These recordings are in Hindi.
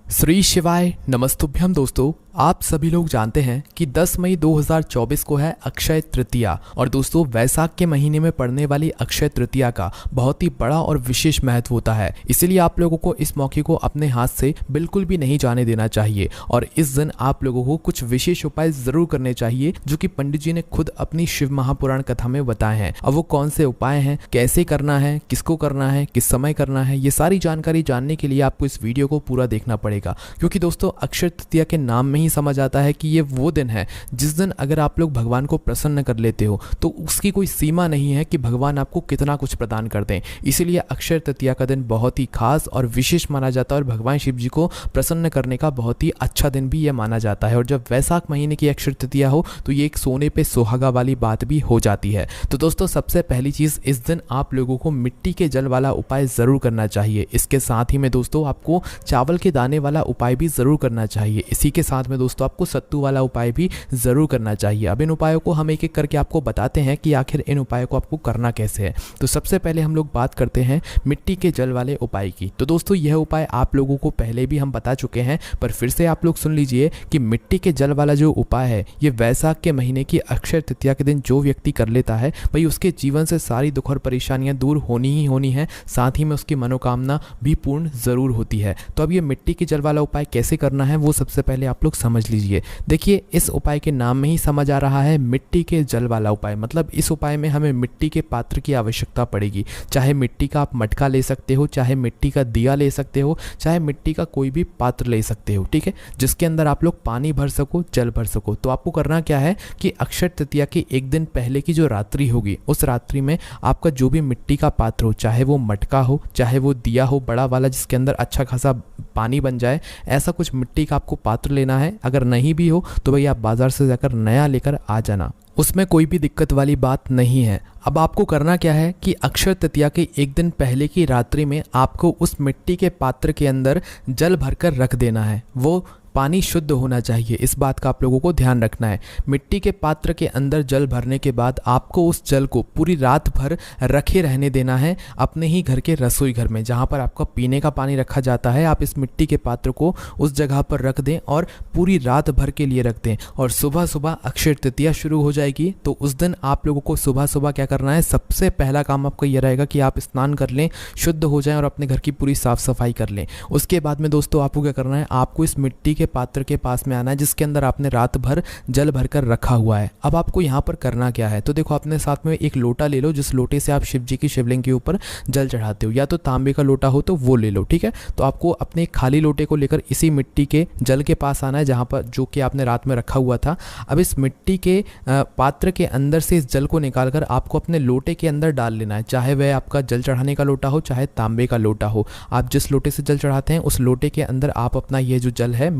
श्री शिवाय नमस्तुभ्यम। दोस्तों, आप सभी लोग जानते हैं कि 10 मई 2024 को है अक्षय तृतीया। और दोस्तों, वैसाख के महीने में पड़ने वाली अक्षय तृतीया का बहुत ही बड़ा और विशेष महत्व होता है। इसीलिए आप लोगों को इस मौके को अपने हाथ से बिल्कुल भी नहीं जाने देना चाहिए। और इस दिन आप लोगों को कुछ विशेष उपाय जरूर करने चाहिए जो कि पंडित जी ने खुद अपनी शिव महापुराण कथा में बताए हैं। अब वो कौन से उपाय हैं, कैसे करना है, किसको करना है, किस समय करना है, ये सारी जानकारी जानने के लिए आपको इस वीडियो को पूरा देखना पड़ेगा। क्योंकि दोस्तों, अक्षय तृतीया के नाम में ही समझ आता है कि ये वो दिन है जिस दिन अगर आप लोग भगवान को प्रसन्न कर लेते हो तो उसकी कोई सीमा नहीं है कि भगवान आपको कितना कुछ प्रदान कर दें। इसीलिए अक्षय तृतीया का दिन बहुत ही खास और विशेष माना जाता है और भगवान शिव जी को प्रसन्न करने का बहुत ही अच्छा दिन भी यह माना जाता है। और जब वैसाख महीने की अक्षय तृतीया हो तो ये एक सोने पे सुहागा वाली बात भी हो जाती है। तो दोस्तों, सबसे पहली चीज, इस दिन आप लोगों को मिट्टी के जल वाला उपाय जरूर करना चाहिए। इसके साथ ही में दोस्तों, आपको चावल के दाने वाला उपाय भी जरूर करना चाहिए। इसी के साथ में दोस्तों, आपको सत्तू वाला उपाय भी जरूर करना चाहिए। अब इन उपायों को हम एक एक करके आपको बताते हैं कि आखिर इन उपायों को आपको करना कैसे है। तो सबसे पहले हम लोग बात करते हैं मिट्टी के जल वाले उपाय की। तो दोस्तों, यह उपाय आप लोगों को पहले भी हम बता चुके हैं, पर फिर से आप लोग सुन लीजिए कि मिट्टी के जल वाला जो उपाय है, ये वैसाख के महीने की अक्षय तृतीया के दिन जो व्यक्ति कर लेता है, भाई उसके जीवन से सारी दुख और परेशानियां दूर होनी ही होनी है। साथ ही में उसकी मनोकामना भी पूर्ण जरूर होती है। तो अब ये मिट्टी के जल वाला उपाय कैसे करना है वो सबसे पहले आप लोग समझ लीजिए। देखिए, इस उपाय के नाम में ही समझ आ रहा है मिट्टी के जल वाला उपाय। मतलब इस उपाय में हमें मिट्टी के पात्र की आवश्यकता पड़ेगी। चाहे मिट्टी का आप मटका ले सकते हो, चाहे मिट्टी का दिया ले सकते हो, चाहे मिट्टी का कोई भी पात्र ले सकते हो, ठीक है, जिसके अंदर आप लोग पानी भर सको, जल भर सको। तो आपको करना क्या है कि अक्षय तृतीया की एक दिन पहले की जो रात्रि होगी, उस रात्रि में आपका जो भी मिट्टी का पात्र हो, चाहे वो मटका हो, चाहे वो दिया हो बड़ा वाला जिसके अंदर अच्छा खासा पानी बन जाए, ऐसा कुछ मिट्टी का आपको पात्र लेना है। अगर नहीं भी हो तो भाई आप बाजार से जाकर नया लेकर आ जाना, उसमें कोई भी दिक्कत वाली बात नहीं है। अब आपको करना क्या है कि अक्षय तृतीया के एक दिन पहले की रात्रि में आपको उस मिट्टी के पात्र के अंदर जल भरकर रख देना है। वो पानी शुद्ध होना चाहिए, इस बात का आप लोगों को ध्यान रखना है। मिट्टी के पात्र के अंदर जल भरने के बाद आपको उस जल को पूरी रात भर रखे रहने देना है अपने ही घर के रसोई घर में, जहाँ पर आपका पीने का पानी रखा जाता है। आप इस मिट्टी के पात्र को उस जगह पर रख दें और पूरी रात भर के लिए रख दें। और सुबह सुबह अक्षय तृतीया शुरू हो जाएगी, तो उस दिन आप लोगों को सुबह सुबह क्या करना है, सबसे पहला काम आपका यह रहेगा कि आप स्नान कर लें, शुद्ध हो जाएं और अपने घर की पूरी साफ सफाई कर लें। उसके बाद में दोस्तों, आपको क्या करना है, आपको इस मिट्टी के पात्र के पास में आना है जिसके अंदर आपने रात भर जल भरकर रखा हुआ है। अब आपको यहाँ पर करना क्या है, तो देखो, अपने साथ में एक लोटा ले लो, जिस लोटे से आप शिव जी की शिवलिंग के ऊपर जल चढ़ाते हो, या तो तांबे का लोटा हो तो वो ले लो, ठीक है। तो आपको अपने खाली लोटे को लेकर इसी मिट्टी के जल के पास आना है जहाँ पर जो कि आपने रात में रखा हुआ था। अब इस मिट्टी के पात्र के अंदर से इस जल को निकालकर आपको अपने लोटे के अंदर डाल लेना है। चाहे वह आपका जल चढ़ाने का लोटा हो, चाहे तांबे का लोटा हो, आप जिस लोटे से जल चढ़ाते हैं उस लोटे के अंदर आप अपना ये जो जल है,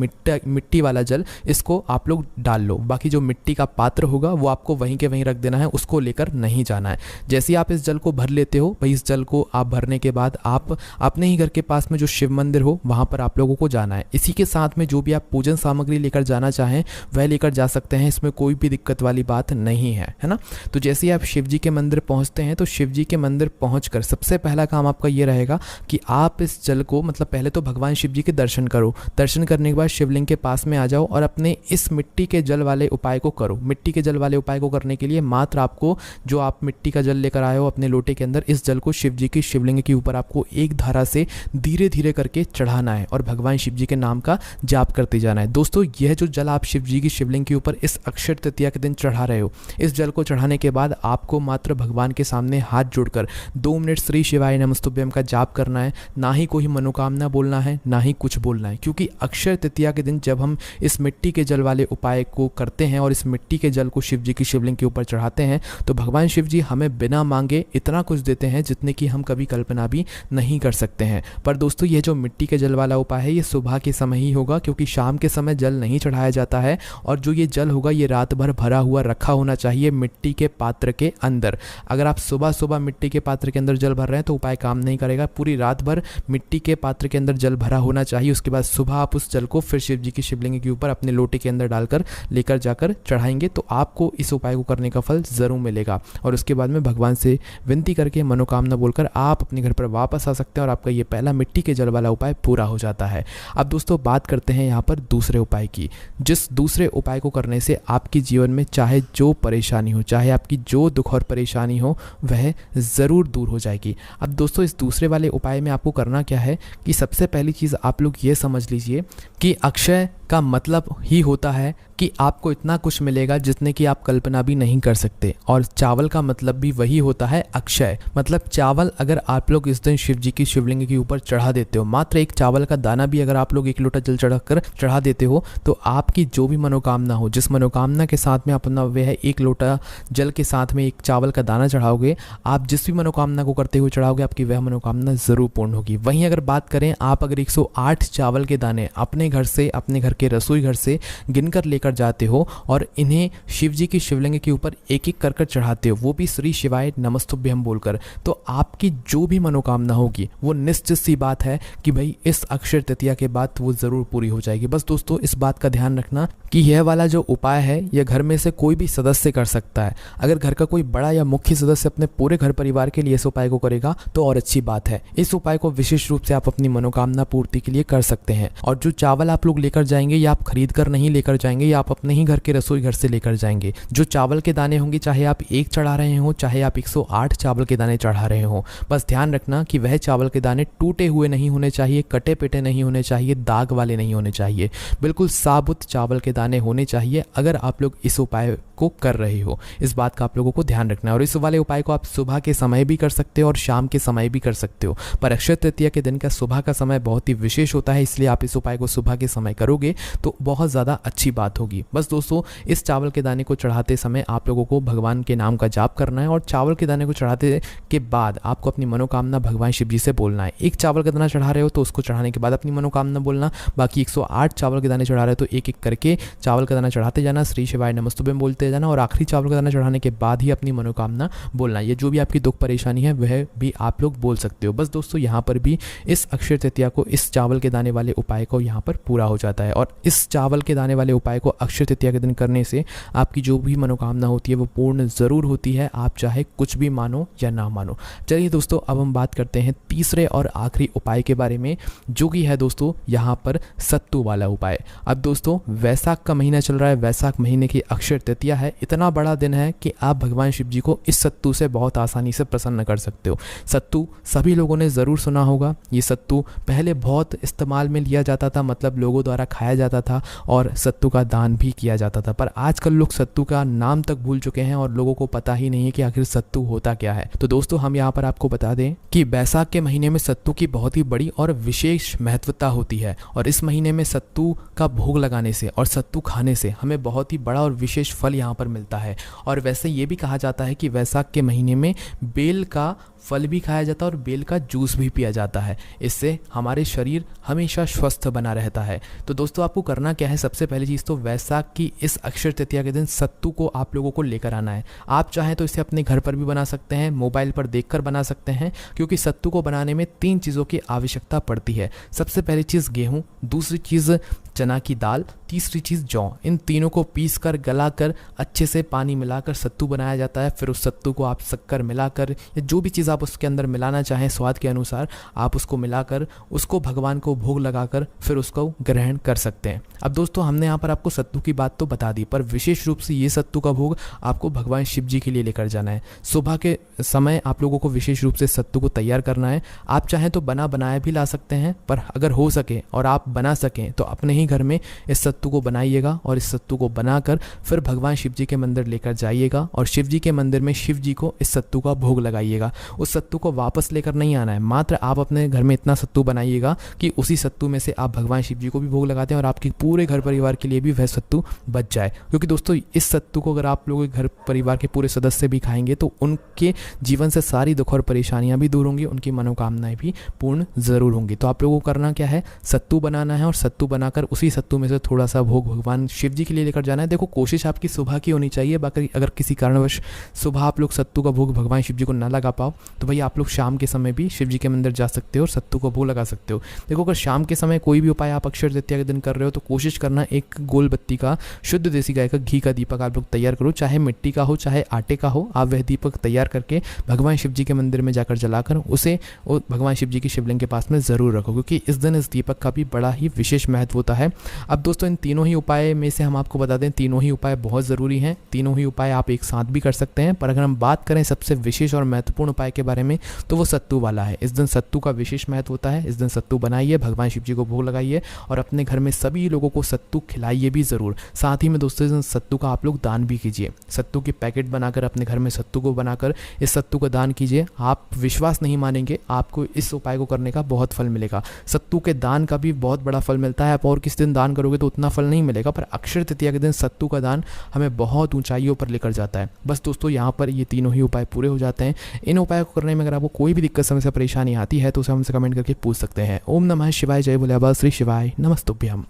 मिट्टी वाला जल, इसको आप लोग डाल लो। बाकी जो मिट्टी का पात्र होगा वो आपको वहीं के वहीं रख देना है, उसको लेकर नहीं जाना है। जैसे ही आप इस जल को भर लेते हो, भाई इस जल को आप भरने के बाद आप अपने ही घर के पास में जो शिव मंदिर हो वहां पर आप लोगों को जाना है। इसी के साथ में जो भी आप पूजन सामग्री लेकर जाना चाहें वह लेकर जा सकते हैं, इसमें कोई भी दिक्कत वाली बात नहीं है, है ना। तो जैसे ही आप शिव जी के मंदिर पहुंचते हैं, तो शिव जी के मंदिर पहुंचकर सबसे पहला काम आपका ये रहेगा कि आप इस जल को, मतलब पहले तो भगवान शिव जी के दर्शन करो। दर्शन करने के बाद शिवलिंग के पास में आ जाओ और अपने इस मिट्टी के जल वाले उपाय को करो। मिट्टी के जल वाले उपाय को करने के लिए मात्र आपको, जो आप मिट्टी का जल लेकर आए हो अपने लोटे के अंदर, इस जल को शिव जी की शिवलिंग के ऊपर आपको एक धारा से धीरे धीरे करके चढ़ाना है और भगवान शिव जी के नाम का जाप करते जाना है। दोस्तों, यह जो जल आप शिव जी की शिवलिंग के ऊपर इस अक्षय तृतीया के दिन चढ़ा रहे हो, इस जल को चढ़ाने के बाद आपको मात्र भगवान के सामने हाथ जोड़कर 2 मिनट श्री शिवाय नमस्तुभ्यम का जाप करना है। ना ही कोई मनोकामना बोलना है, ना ही कुछ बोलना है, क्योंकि अक्षय तृतीया के दिन जब हम इस मिट्टी के जल वाले उपाय को करते हैं और इस मिट्टी के जल को शिव जी की शिवलिंग के ऊपर चढ़ाते हैं, तो भगवान शिव जी हमें बिना मांगे इतना कुछ देते हैं जितने की हम कभी कल्पना भी नहीं कर सकते हैं। पर दोस्तों, ये जो मिट्टी के जल वाला उपाय है, ये सुबह के समय ही होगा, क्योंकि शाम के समय जल नहीं चढ़ाया जाता है। और जो ये जल होगा, ये रात भर भरा हुआ रखा होना चाहिए मिट्टी के पात्र के अंदर। अगर आप सुबह सुबह मिट्टी के पात्र के अंदर जल भर रहे हैं तो उपाय काम नहीं करेगा। पूरी रात भर मिट्टी के पात्र के अंदर जल भरा होना चाहिए। उसके बाद सुबह आप उस जल को फिर फिर शिव जी की शिवलिंग के ऊपर अपने लोटे के अंदर डालकर लेकर जाकर चढ़ाएंगे तो आपको इस उपाय को करने का फल ज़रूर मिलेगा। और उसके बाद में भगवान से विनती करके मनोकामना बोलकर आप अपने घर पर वापस आ सकते हैं और आपका ये पहला मिट्टी के जल वाला उपाय पूरा हो जाता है। अब दोस्तों बात करते हैं यहाँ पर दूसरे उपाय की, जिस दूसरे उपाय को करने से आपके जीवन में चाहे जो परेशानी हो, चाहे आपकी जो दुख और परेशानी हो, वह ज़रूर दूर हो जाएगी। अब दोस्तों इस दूसरे वाले उपाय में आपको करना क्या है कि सबसे पहली चीज़ आप लोग ये समझ लीजिए कि अक्षय का मतलब ही होता है कि आपको इतना कुछ मिलेगा जितने की आप कल्पना भी नहीं कर सकते। और चावल का मतलब भी वही होता है अक्षय, मतलब चावल अगर आप लोग इस दिन शिव जी की शिवलिंग के ऊपर चढ़ा देते हो, मात्र एक चावल का दाना भी अगर आप लोग 1 लोटा जल चढ़ाकर चढ़ा देते हो तो आपकी जो भी मनोकामना हो, जिस मनोकामना के साथ में अपना वह 1 लोटा जल के साथ में 1 चावल का दाना चढ़ाओगे, आप जिस भी मनोकामना को करते हुए चढ़ाओगे आपकी वह मनोकामना ज़रूर पूर्ण होगी। वहीं अगर बात करें आप अगर 108 चावल के दाने अपने घर से, अपने घर के रसोई घर से गिनकर लेकर जाते हो और इन्हें शिव जी की शिवलिंग के ऊपर एक एक कर चढ़ाते हो, वो भी श्री शिवाय नमस्तुभ्यम बोलकर, तो आपकी जो भी मनोकामना होगी वो निश्चित सी बात है कि भाई इस अक्षय तृतीया के बाद वो ज़रूर पूरी हो जाएगी। बस दोस्तों इस बात का ध्यान रखना कि यह वाला जो उपाय है यह घर में से कोई भी सदस्य कर सकता है। अगर घर का कोई बड़ा या मुख्य सदस्य अपने पूरे घर परिवार के लिए इस उपाय को करेगा तो और अच्छी बात है। इस उपाय को विशेष रूप से आप अपनी मनोकामना पूर्ति के लिए कर सकते हैं। और जो चावल आप लोग लेकर जाएंगे या आप खरीद कर नहीं लेकर जाएंगे या आप अपने ही घर के रसोई घर से लेकर जाएंगे, जो चावल के दाने होंगे चाहे आप 1 चढ़ा रहे हो चाहे आप 108 चावल के दाने चढ़ा रहे हो, बस ध्यान रखना कि वह चावल के दाने टूटे हुए नहीं होने चाहिए, कटे पिटे नहीं होने चाहिए, दाग वाले नहीं होने चाहिए, बिल्कुल साबुत चावल के दाने होने चाहिए अगर आप लोग इस उपाय को कर रहे हो। इस बात का आप लोगों को ध्यान रखना है। और इस वाले उपाय को आप सुबह के समय भी कर सकते हो और शाम के समय भी कर सकते हो, पर अक्षय तृतीया के दिन का सुबह का समय बहुत ही विशेष होता है, इसलिए आप इस उपाय को सुबह के समय करोगे तो बहुत ज़्यादा अच्छी बात होगी। बस दोस्तों इस चावल के दाने को चढ़ाते समय आप लोगों को भगवान के नाम का जाप करना है और चावल के दाने को चढ़ाते के बाद आपको अपनी मनोकामना भगवान शिव जी से बोलना है। 1 चावल का दाना चढ़ा रहे हो तो उसको चढ़ाने के बाद अपनी मनोकामना बोलना, बाकी 108 चावल के दाने चढ़ा रहे हो तो एक एक करके चावल का दाना चढ़ाते जाना, श्री शिवाय नमस्तुभ्यम बोलते जाना और आखिरी चावल का दाना चढ़ाने के बाद ही अपनी मनोकामना बोलना। ये जो भी आपकी दुख परेशानी है वह भी आप लोग बोल सकते हो। बस दोस्तों यहाँ पर भी इस अक्षय तृतीया को, इस चावल के दाने वाले उपाय को यहाँ पर पूरा हो जाता है। और इस चावल के दाने वाले उपाय को अक्षय तृतीया के दिन करने से आपकी जो भी मनोकामना होती है वो पूर्ण ज़रूर होती है, आप चाहे कुछ भी मानो या ना मानो। चलिए दोस्तों अब हम बात करते हैं तीसरे और आखिरी उपाय के बारे में, जो कि है दोस्तों यहाँ पर सत्तू वाला उपाय। अब दोस्तों वैशाख का महीना चल रहा है, वैशाख महीने की अक्षय तृतीया है, इतना बड़ा दिन है कि आप भगवान शिव जी को इस सत्तू से बहुत आसानी से प्रसन्न कर सकते हो। सत्तू सभी लोगों ने ज़रूर सुना होगा। ये सत्तू पहले बहुत इस्तेमाल में लिया जाता था, मतलब लोगों द्वारा खाया जाता था और सत्तू का दान भी किया जाता था, पर आजकल लोग सत्तू का नाम तक भूल चुके हैं और लोगों को पता ही नहीं है कि आखिर सत्तू होता क्या है। तो दोस्तों हम यहाँ पर आपको बता दें कि वैशाख के महीने में सत्तू की बहुत ही बड़ी और विशेष महत्वता होती है और इस महीने में सत्तू का भोग लगाने से और सत्तू खाने से हमें बहुत ही बड़ा और विशेष फल यहाँ पर मिलता है। और वैसे ये भी कहा जाता है कि वैशाख के महीने में बेल का फल भी खाया जाता है और बेल का जूस भी पिया जाता है, इससे हमारे शरीर हमेशा स्वस्थ बना रहता है। तो दोस्तों आपको करना क्या है, सबसे पहली चीज़ तो वैशाख की इस अक्षय तृतीया के दिन सत्तू को आप लोगों को लेकर आना है। आप चाहें तो इसे अपने घर पर भी बना सकते हैं, मोबाइल पर देखकर बना सकते हैं, क्योंकि सत्तू को बनाने में 3 चीज़ों की आवश्यकता पड़ती है। सबसे पहली चीज़ गेहूँ, दूसरी चीज़ चना की दाल, तीसरी चीज़ जौ। इन तीनों को पीस कर गलाकर अच्छे से पानी मिलाकर सत्तू बनाया जाता है। फिर उस सत्तू को आप शक्कर मिलाकर या जो भी चीज़ आप उसके अंदर मिलाना चाहें स्वाद के अनुसार आप उसको मिलाकर उसको भगवान को भोग लगाकर फिर उसको ग्रहण कर सकते हैं। अब दोस्तों हमने यहाँ पर आपको सत्तू की बात तो बता दी, पर विशेष रूप से ये सत्तू का भोग आपको भगवान शिव जी के लिए लेकर जाना है। सुबह के समय आप लोगों को विशेष रूप से सत्तू को तैयार करना है। आप चाहें तो बनाया भी ला सकते हैं, पर अगर हो सके और आप बना सकें तो अपने ही घर में इस सत्तू को बनाइएगा और इस सत्तू को बनाकर फिर भगवान शिव जी के मंदिर लेकर जाइएगा और शिव जी के मंदिर में शिव जी को इस सत्तू का भोग लगाइएगा। उस सत्तू को वापस लेकर नहीं आना है, मात्र आप अपने घर में इतना सत्तू बनाइएगा कि उसी सत्तू में से आप भगवान शिव जी को भी भोग लगाते हैं और आपके पूरे घर परिवार के लिए भी वह सत्तू बच जाए। क्योंकि दोस्तों इस सत्तू को अगर आप लोग घर परिवार के पूरे सदस्य भी खाएंगे तो उनके जीवन से सारी दुख और परेशानियां भी दूर होंगी, उनकी मनोकामनाएं भी पूर्ण ज़रूर होंगी। तो आप लोगों को करना क्या है, सत्तू बनाना है और सत्तू बनाकर उसी सत्तू में से थोड़ा सा भोग भगवान शिव जी के लिए लेकर जाना है। देखो कोशिश आपकी सुबह की होनी चाहिए, बाकी अगर किसी कारणवश सुबह आप लोग सत्तू का भोग भगवान शिव जी को ना लगा पाओ तो भाई आप लोग शाम के समय भी शिव जी के मंदिर जा सकते हो और सत्तू को भोग लगा सकते हो। देखो अगर शाम के समय कोई भी उपाय आप अक्षय तृतीया के दिन कर रहे हो तो कोशिश करना एक गोल बत्ती का शुद्ध देसी गाय का घी का दीपक आप लोग तैयार करो, चाहे मिट्टी का हो चाहे आटे का हो। आप वह दीपक तैयार करके भगवान शिव जी के मंदिर में जाकर जलाकर उसे भगवान शिव जी की शिवलिंग के पास में ज़रूर रखो, क्योंकि इस दिन इस दीपक का भी बड़ा ही विशेष महत्व होता है। अब दोस्तों इन तीनों ही उपाय में से हम आपको बता दें, तीनों ही उपाय बहुत ज़रूरी हैं। तीनों ही उपाय आप एक साथ भी कर सकते हैं, पर अगर हम बात करें सबसे विशेष और महत्वपूर्ण उपाय के बारे में तो वो सत्तू वाला है। इस दिन सत्तू का विशेष महत्व होता है। इस दिन सत्तू बनाइए, भगवान शिव जी को भोग लगाइए और अपने घर में सभी लोगों को सत्तू खिलाइए भी ज़रूर। साथ ही में दोस्तों इस दिन सत्तू का आप लोग दान भी कीजिए। सत्तू की पैकेट बनाकर अपने घर में सत्तू को बनाकर इस सत्तू का दान कीजिए। आप विश्वास नहीं मानेंगे, आपको इस उपाय को करने का बहुत फल मिलेगा। सत्तू के दान का भी बहुत बड़ा फल मिलता है। आप और किस दिन दान करोगे तो उतना फल नहीं मिलेगा, पर अक्षय तृतीया के दिन सत्तू का दान हमें बहुत ऊंचाइयों पर लेकर जाता है। बस दोस्तों यहाँ पर ये तीनों ही उपाय पूरे हो जाते हैं। इन उपायों को करने में अगर आपको कोई भी दिक्कत समस्या परेशानी आती है तो उसे हमसे कमेंट करके पूछ सकते हैं। ओम नमः शिवाय, जय भोले बाबा, श्री शिवाय नमस्तुभ्यम।